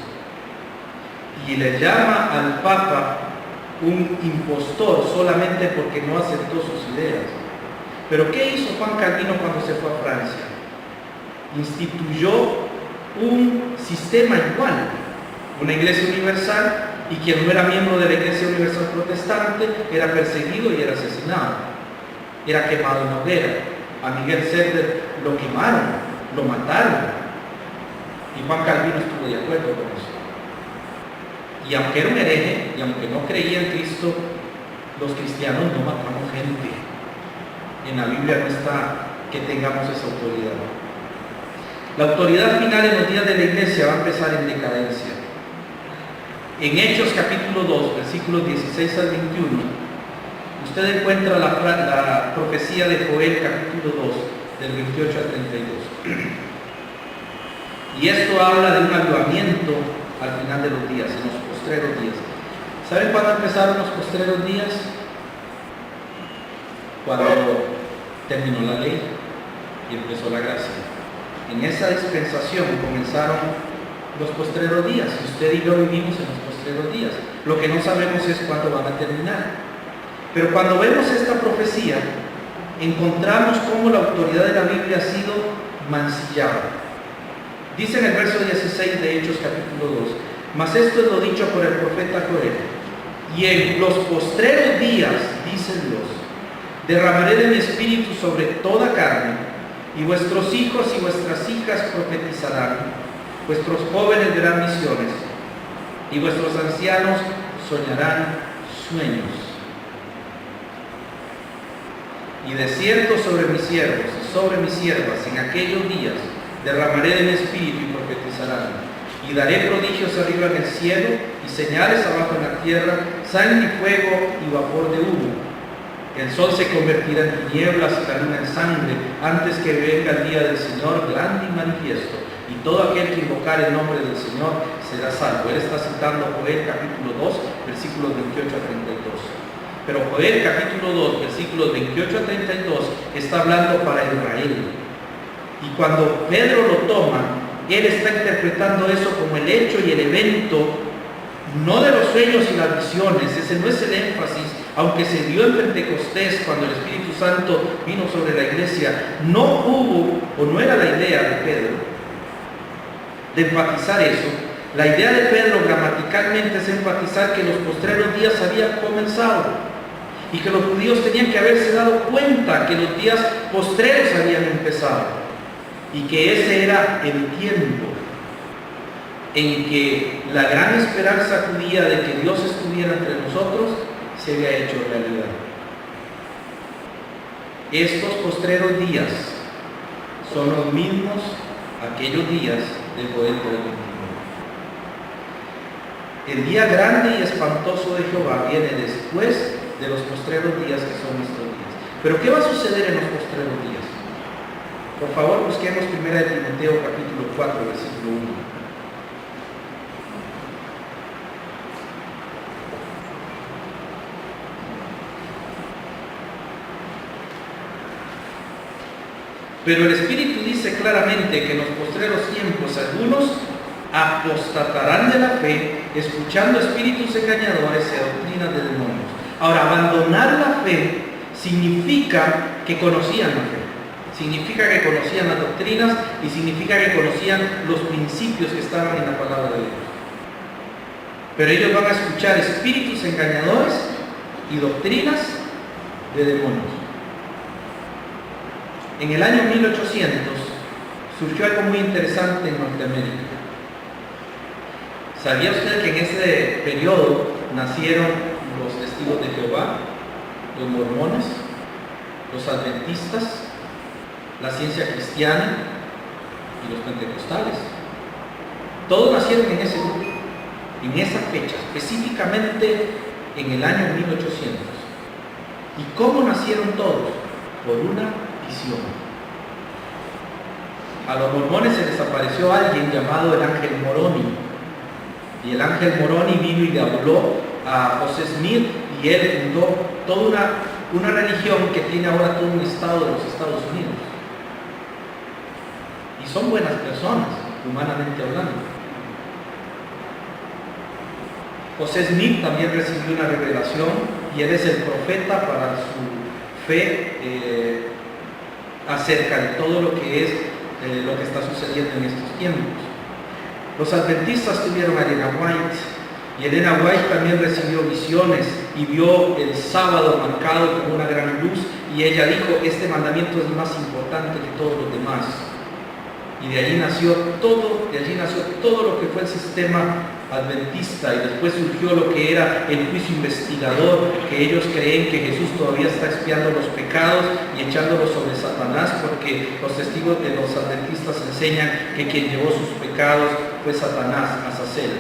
Y le llama al Papa un impostor solamente porque no aceptó sus ideas. Pero ¿qué hizo Juan Calvino cuando se fue a Francia? Instituyó un sistema igual, una iglesia universal, y quien no era miembro de la Iglesia Universal Protestante era perseguido y era asesinado. Era quemado en hoguera. A Miguel Servet lo quemaron, lo mataron. Y Juan Calvino estuvo de acuerdo con eso. Y aunque era un hereje, y aunque no creía en Cristo, los cristianos no matamos gente. En la Biblia no está que tengamos esa autoridad. La autoridad final en los días de la iglesia va a empezar en decadencia. En Hechos capítulo 2, versículos 16 al 21, usted encuentra la profecía de Joel capítulo 2, del 28 al 32. Y esto habla de un avivamiento al final de los días, en los postreros días. ¿Saben cuándo empezaron los postreros días? Cuando terminó la ley y empezó la gracia. En esa dispensación comenzaron los postreros días. Usted y yo vivimos en los postreros días. Lo que no sabemos es cuándo van a terminar. Pero cuando vemos esta profecía, encontramos cómo la autoridad de la Biblia ha sido mancillada. Dice en el verso 16 de Hechos capítulo 2, mas esto es lo dicho por el profeta Joel, y en los postreros días, dicen Dios, derramaré de mi espíritu sobre toda carne, y vuestros hijos y vuestras hijas profetizarán, vuestros jóvenes verán visiones, y vuestros ancianos soñarán sueños. Y de cierto sobre mis siervos y sobre mis siervas en aquellos días derramaré de mi espíritu y profetizarán. Y daré prodigios arriba en el cielo y señales abajo en la tierra, sangre y fuego y vapor de humo. El sol se convertirá en tinieblas y la luna en sangre antes que venga el día del Señor grande y manifiesto. Y todo aquel que invocar el nombre del Señor será salvo. Él está citando Joel capítulo 2, versículos 28 a 32. Pero Joel capítulo 2, versículos 28 a 32 está hablando para Israel. Y cuando Pedro lo toma, él está interpretando eso como el hecho y el evento, no de los sueños y las visiones. Ese no es el énfasis, aunque se dio en Pentecostés cuando el Espíritu Santo vino sobre la iglesia. No hubo, o no era la idea de Pedro, de enfatizar eso. La idea de Pedro gramaticalmente es enfatizar que los postreros días habían comenzado y que los judíos tenían que haberse dado cuenta que los días postreros habían empezado. Y que ese era el tiempo en que la gran esperanza judía de que Dios estuviera entre nosotros se había hecho realidad. Estos postreros días son los mismos aquellos días de Joel 3:21. El día grande y espantoso de Jehová viene después de los postreros días que son nuestros días. Pero ¿qué va a suceder en los postreros días? Por favor, busquemos 1 Timoteo capítulo 4, versículo 1. Pero el Espíritu dice claramente que en los postreros tiempos algunos apostatarán de la fe, escuchando espíritus engañadores y doctrinas de demonios. Ahora, abandonar la fe significa que conocían la fe, significa que conocían las doctrinas y significa que conocían los principios que estaban en la palabra de Dios. Pero ellos van a escuchar espíritus engañadores y doctrinas de demonios. En el año 1800 surgió algo muy interesante en Norteamérica. ¿Sabía usted que en ese periodo nacieron los testigos de Jehová, los mormones, los adventistas, la ciencia cristiana y los pentecostales? Todos nacieron en ese grupo, en esa fecha, específicamente en el año 1800. ¿Y cómo nacieron todos? Por una visión. A los mormones se les apareció alguien llamado el ángel Moroni. Y el ángel Moroni vino y le habló a José Smith y él fundó toda una religión que tiene ahora todo un estado de los Estados Unidos. Y son buenas personas, humanamente hablando. José Smith también recibió una revelación y él es el profeta para su fe acerca de todo lo que es lo que está sucediendo en estos tiempos. Los adventistas tuvieron a Elena White y Elena White también recibió visiones y vio el sábado marcado como una gran luz y ella dijo: este mandamiento es más importante que todos los demás. Y de allí nació todo lo que fue el sistema adventista, y después surgió lo que era el juicio investigador, que ellos creen que Jesús todavía está expiando los pecados y echándolos sobre Satanás, porque los testigos de los adventistas enseñan que quien llevó sus pecados fue Satanás, Azazel,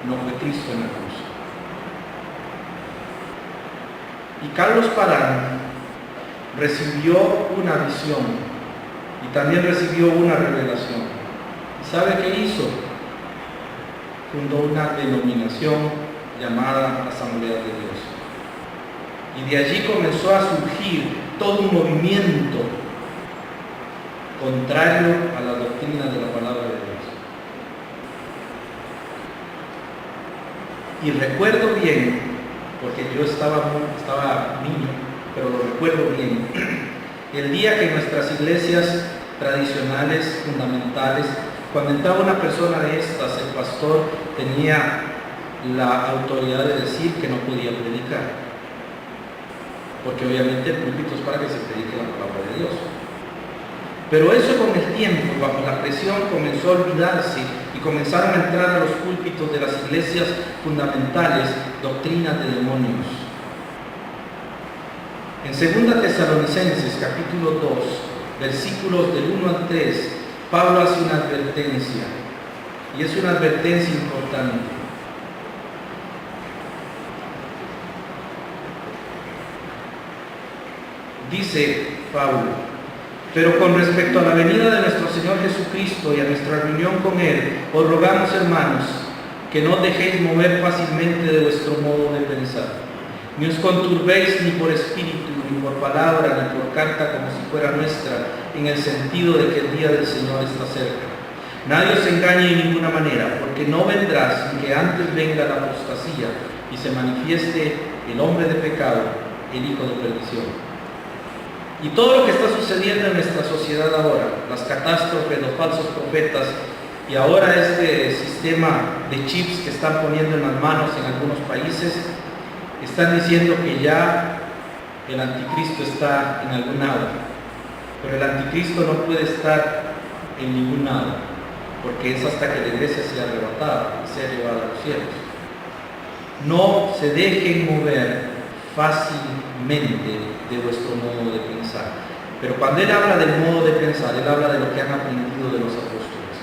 no fue Cristo en la cruz. Y Carlos Parán recibió una visión y también recibió una revelación. ¿Y sabe qué hizo? Fundó una denominación llamada Asamblea de Dios. Y de allí comenzó a surgir todo un movimiento contrario a la doctrina de la palabra de Dios. Y recuerdo bien, porque yo estaba niño, pero lo recuerdo bien, el día que en nuestras iglesias tradicionales, fundamentales, cuando entraba una persona de estas, el pastor tenía la autoridad de decir que no podía predicar, porque obviamente el púlpito es para que se predique la palabra de Dios. Pero eso con el tiempo, bajo la presión, comenzó a olvidarse y comenzaron a entrar a los púlpitos de las iglesias fundamentales doctrinas de demonios. En 2 Tesalonicenses capítulo 2, versículos del 1 al 3, Pablo hace una advertencia, y es una advertencia importante. Dice Pablo: pero con respecto a la venida de nuestro Señor Jesucristo y a nuestra reunión con Él, os rogamos, hermanos, que no os dejéis mover fácilmente de vuestro modo de pensar, ni os conturbéis ni por espíritu, ni por palabra, ni por carta como si fuera nuestra, en el sentido de que el día del Señor está cerca. Nadie os engañe en ninguna manera, porque no vendrá sin que antes venga la apostasía y se manifieste el hombre de pecado, el hijo de perdición. Y todo lo que está sucediendo en nuestra sociedad ahora, las catástrofes, los falsos profetas, y ahora este sistema de chips que están poniendo en las manos en algunos países, están diciendo que ya el anticristo está en algún lado, pero el anticristo no puede estar en ningún lado, porque es hasta que la iglesia sea arrebatada, sea llevada a los cielos. No se dejen mover fácilmente de vuestro modo de pensar. Pero cuando él habla del modo de pensar, él habla de lo que han aprendido de los apóstoles.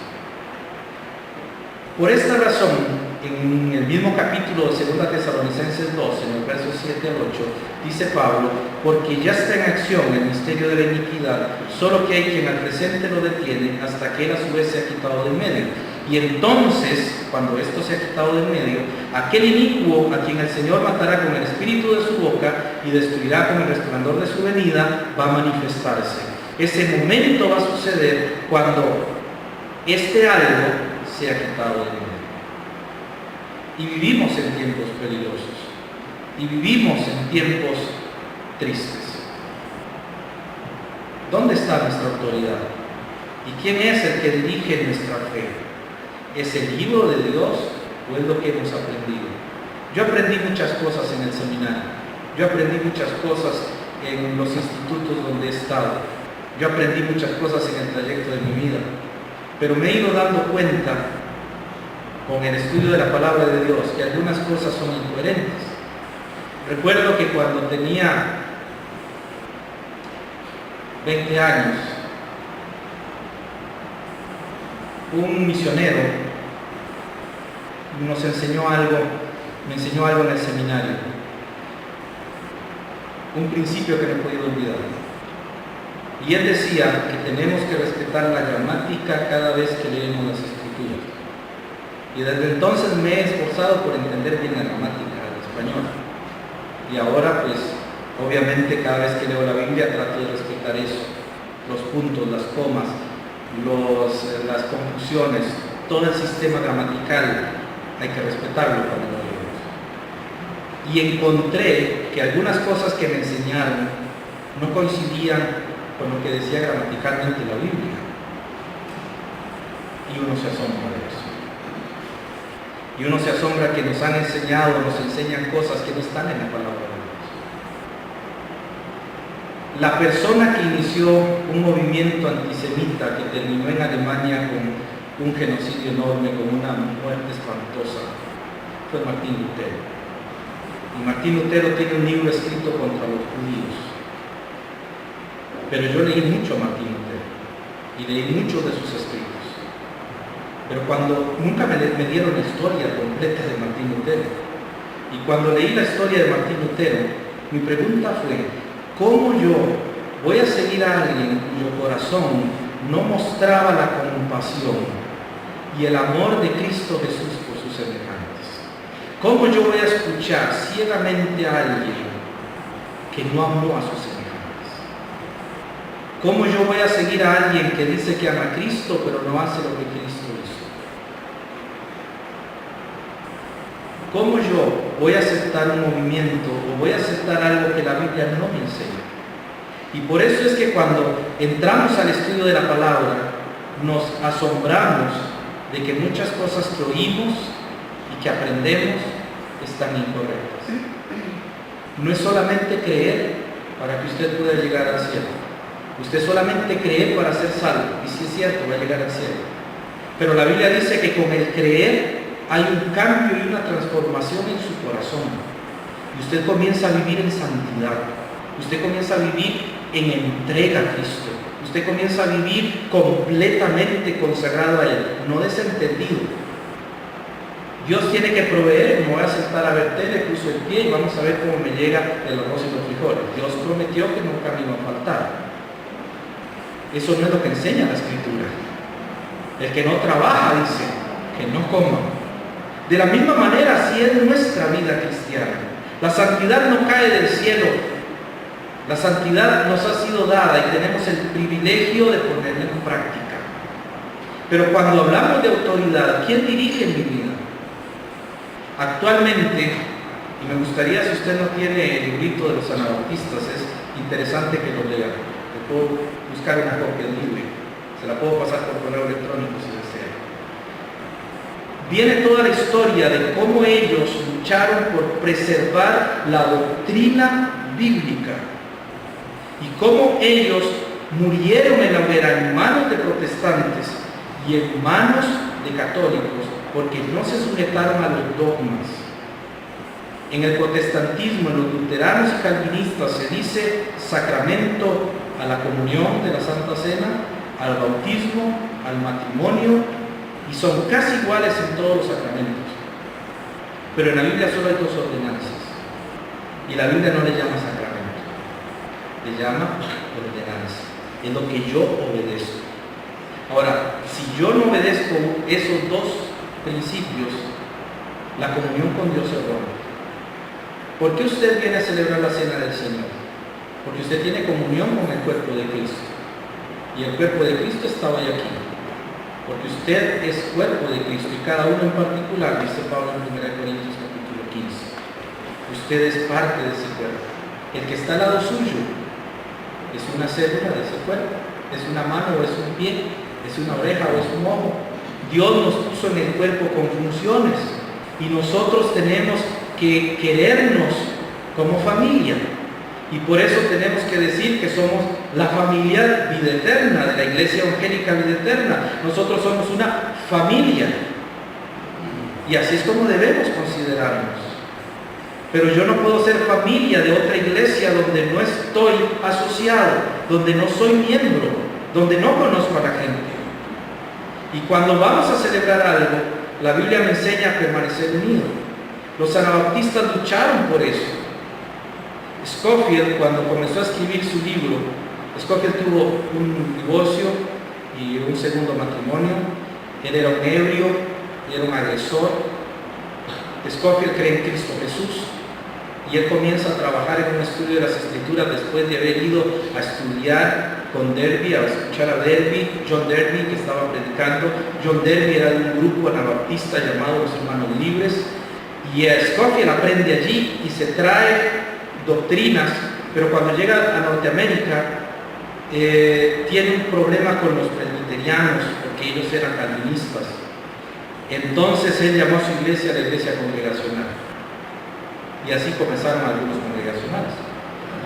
Por esta razón, en el mismo capítulo de 2 Tesalonicenses 2, en el verso 7 al 8, dice Pablo: porque ya está en acción el misterio de la iniquidad, solo que hay quien al presente lo detiene hasta que él a su vez se ha quitado del medio. Y entonces, cuando esto se ha quitado del medio, aquel inicuo a quien el Señor matará con el espíritu de su boca y destruirá con el resplandor de su venida, va a manifestarse. Ese momento va a suceder cuando este algo sea quitado de medio. Y vivimos en tiempos peligrosos. Y vivimos en tiempos tristes. ¿Dónde está nuestra autoridad? ¿Y quién es el que dirige nuestra fe? ¿Es el libro de Dios o es lo que hemos aprendido? Yo aprendí muchas cosas en el seminario. Yo aprendí muchas cosas en los institutos donde he estado. Yo aprendí muchas cosas en el trayecto de mi vida. Pero me he ido dando cuenta con el estudio de la palabra de Dios que algunas cosas son incoherentes. Recuerdo que cuando tenía 20 años, un misionero nos enseñó algo, me enseñó algo en el seminario, un principio que no he podido olvidar. Y él decía que tenemos que respetar la gramática cada vez que leemos las escrituras. Y desde entonces me he esforzado por entender bien la gramática del español. Y ahora pues obviamente cada vez que leo la Biblia trato de respetar eso, los puntos, las comas, las conjunciones, todo el sistema gramatical hay que respetarlo cuando lo leemos. Y encontré que algunas cosas que me enseñaron no coincidían con lo que decía gramaticalmente la Biblia. Y uno se asombra de eso. Y uno se asombra que nos han enseñado, nos enseñan cosas que no están en la palabra de Dios. La persona que inició un movimiento antisemita que terminó en Alemania con un genocidio enorme, con una muerte espantosa, fue Martín Lutero. Y Martín Lutero tiene un libro escrito contra los judíos. Pero yo leí mucho a Martín Lutero y leí muchos de sus escritos. Pero cuando nunca me dieron la historia completa de Martín Lutero. Y cuando leí la historia de Martín Lutero, mi pregunta fue, ¿cómo yo voy a seguir a alguien cuyo corazón no mostraba la compasión y el amor de Cristo Jesús por sus semejantes? ¿Cómo yo voy a escuchar ciegamente a alguien que no amó a sus semejantes? ¿Cómo yo voy a seguir a alguien que dice que ama a Cristo pero no hace lo que Cristo hizo? ¿Cómo yo voy a aceptar un movimiento o voy a aceptar algo que la Biblia no me enseña? Y por eso es que cuando entramos al estudio de la palabra, nos asombramos de que muchas cosas que oímos y que aprendemos están incorrectas. No es solamente creer para que usted pueda llegar al cielo. Usted solamente cree para ser salvo, y si es cierto, va a llegar al cielo. Pero la Biblia dice que con el creer hay un cambio y una transformación en su corazón. Y usted comienza a vivir en santidad. Usted comienza a vivir en entrega a Cristo. Usted comienza a vivir completamente consagrado a Él, no desentendido. Dios tiene que proveer, me voy a sentar a ver tele, puso el pie y vamos a ver cómo me llega el arroz y los frijoles. Dios prometió que nunca me iba a faltar. Eso no es lo que enseña la Escritura. El que no trabaja, dice, que no coma. De la misma manera, así es nuestra vida cristiana. La santidad no cae del cielo. La santidad nos ha sido dada y tenemos el privilegio de ponerla en práctica. Pero cuando hablamos de autoridad, ¿quién dirige mi vida? Actualmente, y me gustaría, si usted no tiene el librito de los anabautistas, es interesante que lo lea. Le puedo buscar una copia del libro, se la puedo pasar por correo electrónico si desea. Viene toda la historia de cómo ellos lucharon por preservar la doctrina bíblica y cómo ellos murieron en la hoguera en manos de protestantes y en manos de católicos porque no se sujetaron a los dogmas. En el protestantismo, en los luteranos y calvinistas se dice sacramento a la comunión de la Santa Cena, al bautismo, al matrimonio, y son casi iguales en todos los sacramentos. Pero en la Biblia solo hay dos ordenanzas, y la Biblia no le llama sacramento, le llama ordenanza, es lo que yo obedezco. Ahora, si yo no obedezco esos dos principios, la comunión con Dios se rompe. ¿Por qué usted viene a celebrar la cena del Señor? Porque usted tiene comunión con el cuerpo de Cristo. Y el cuerpo de Cristo está hoy aquí. Porque usted es cuerpo de Cristo y cada uno en particular, dice Pablo en 1 Corintios capítulo 15. Usted es parte de ese cuerpo. El que está al lado suyo es una célula de ese cuerpo. Es una mano o es un pie, es una oreja o es un ojo. Dios nos puso en el cuerpo con funciones y nosotros tenemos que querernos como familia. Y por eso tenemos que decir que somos la familia Vida Eterna, de la Iglesia Evangélica Vida Eterna. Nosotros somos una familia. Y así es como debemos considerarnos. Pero yo no puedo ser familia de otra iglesia donde no estoy asociado, donde no soy miembro, donde no conozco a la gente. Y cuando vamos a celebrar algo, la Biblia me enseña a permanecer unido. Los anabaptistas lucharon por eso. Scofield, cuando comenzó a escribir su libro, Scofield tuvo un divorcio y un segundo matrimonio. Él era un ebrio, era un agresor. Scofield cree en Cristo Jesús y él comienza a trabajar en un estudio de las Escrituras después de haber ido a estudiar con Derby, a escuchar a John Derby, que estaba predicando. John Derby era de un grupo anabaptista llamado los Hermanos Libres, y Scofield aprende allí y se trae doctrinas, pero cuando llega a Norteamérica tiene un problema con los presbiterianos, porque ellos eran calvinistas. Entonces él llamó a su iglesia la iglesia congregacional, y así comenzaron algunos congregacionales.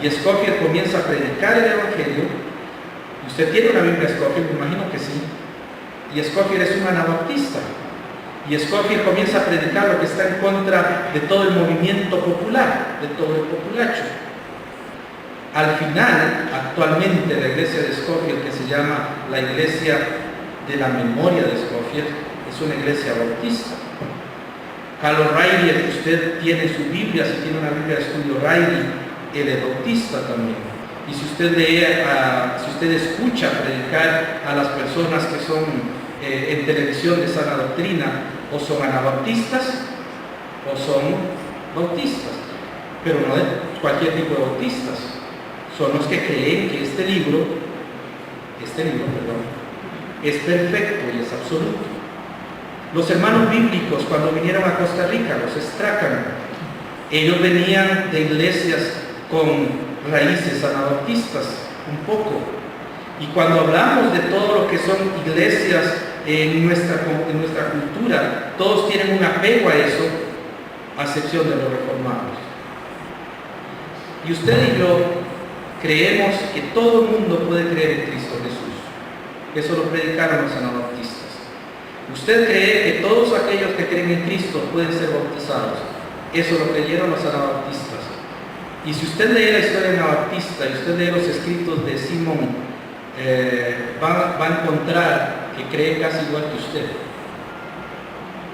Y Scofield comienza a predicar el Evangelio. Y usted tiene una Biblia Scofield, me imagino que sí. Y Scofield es un anabaptista. Y Scofield comienza a predicar lo que está en contra de todo el movimiento popular, de todo el populacho. Al final, actualmente la iglesia de Scofield, que se llama la Iglesia de la Memoria de Scofield, es una iglesia bautista. Carl O'Reilly, el que usted tiene en su Biblia, si tiene una Biblia de estudio O'Reilly, él es bautista también. Y si usted si usted escucha predicar a las personas que son en televisión de sana doctrina, o son anabaptistas o son bautistas, pero no de cualquier tipo de bautistas. Son los que creen que este libro, es perfecto y es absoluto. Los hermanos bíblicos, cuando vinieron a Costa Rica, los Strachan, ellos venían de iglesias con raíces anabaptistas, un poco. Y cuando hablamos de todo lo que son iglesias en nuestra cultura, todos tienen un apego a eso, a excepción de los reformados. Y usted y yo creemos que todo el mundo puede creer en Cristo Jesús. Eso lo predicaron los anabaptistas. ¿Usted cree que todos aquellos que creen en Cristo pueden ser bautizados? Eso lo creyeron los anabaptistas. Y si usted lee la historia anabaptista y usted lee los escritos de Simón, va a encontrar que cree casi igual que usted.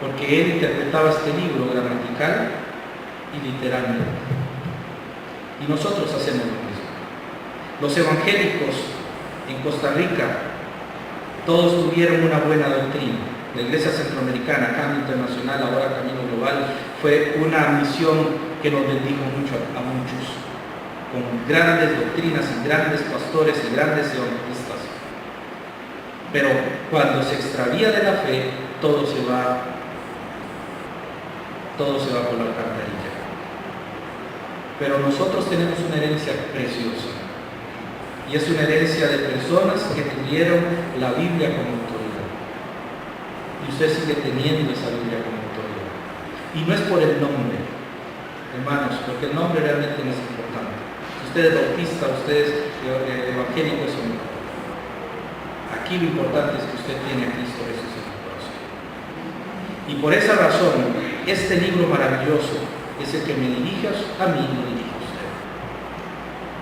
Porque él interpretaba este libro gramatical y literalmente. Y nosotros hacemos lo mismo. Los evangélicos en Costa Rica, todos tuvieron una buena doctrina. La Iglesia Centroamericana, Cambio Internacional, ahora Camino Global, fue una misión que nos bendijo mucho a muchos, con grandes doctrinas y grandes pastores y grandes evangelistas. Pero cuando se extravía de la fe, todo se va por la alcantarilla. Pero nosotros tenemos una herencia preciosa, y es una herencia de personas que tuvieron la Biblia como autoridad. Y usted sigue teniendo esa Biblia como autoridad. Y no es por el nombre, hermanos, porque el nombre realmente no es importante. Si usted es bautista, usted es evangélico, eso no importa. Aquí lo importante es que usted tiene a Cristo Jesús en su corazón. Y por esa razón, este libro maravilloso es el que me dirige a mí y lo dirige a usted.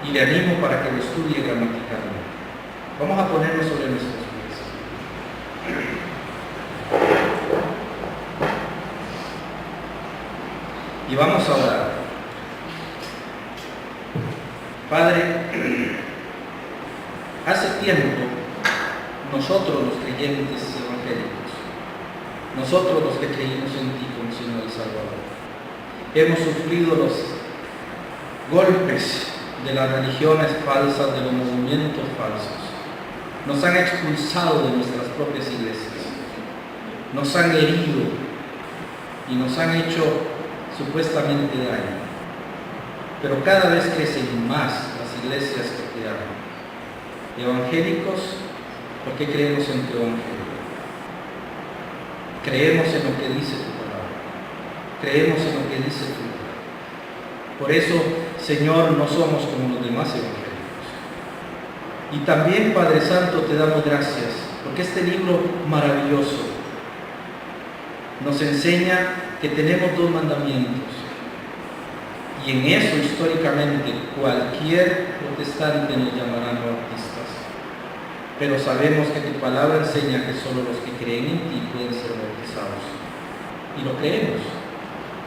Y le animo para que lo estudie gramaticalmente. Vamos a ponernos sobre nuestros pies. Y vamos a orar. Padre, hace tiempo nosotros los creyentes evangélicos, nosotros los que creímos en ti como Señor y Salvador, hemos sufrido los golpes de las religiones falsas, de los movimientos falsos. nos han expulsado de nuestras propias iglesias, nos han herido y nos han hecho supuestamente daño. Pero cada vez crecen más las iglesias que te aman. Evangélicos, porque creemos en tu evangelio. Creemos en lo que dice tu palabra. Creemos en lo que dice tu palabra. Por eso, Señor, no somos como los demás evangélicos. Y también, Padre Santo, te damos gracias, porque este libro maravilloso nos enseña que tenemos 2 mandamientos. Y en eso, históricamente, cualquier protestante nos llamará no bautistas. Pero sabemos que tu palabra enseña que solo los que creen en ti pueden ser bautizados. Y lo creemos.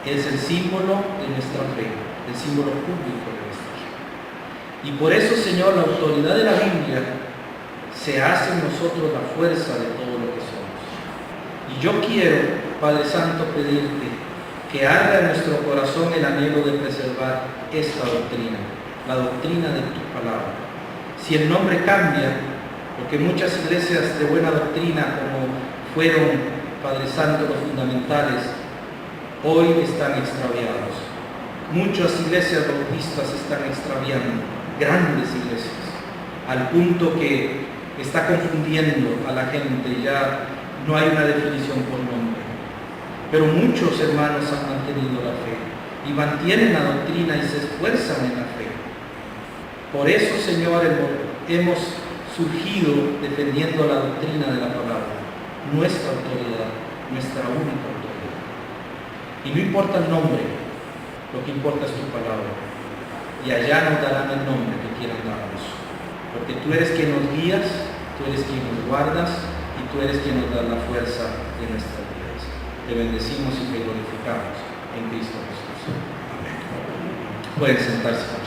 Es el símbolo de nuestra fe, el símbolo público de nuestra fe. Y por eso, Señor, la autoridad de la Biblia se hace en nosotros la fuerza de todo lo que somos. Y yo quiero, Padre Santo, pedirte que arda en nuestro corazón el anhelo de preservar esta doctrina, la doctrina de tu palabra. Si el nombre cambia, porque muchas iglesias de buena doctrina, como fueron, Padre Santo, los fundamentales, hoy están extraviados. Muchas iglesias bautistas están extraviando, grandes iglesias, al punto que está confundiendo a la gente, ya no hay una definición por nombre. Pero muchos hermanos han mantenido la fe y mantienen la doctrina y se esfuerzan en la fe. Por eso, Señor, hemos surgido defendiendo la doctrina de la palabra, nuestra autoridad, nuestra única autoridad. Y no importa el nombre, lo que importa es tu palabra. Y allá nos darán el nombre que quieran darnos. Porque tú eres quien nos guías, tú eres quien nos guardas y tú eres quien nos da la fuerza de nuestra vida. Te bendecimos y te glorificamos en Cristo Jesús. Amén. Pueden sentarse.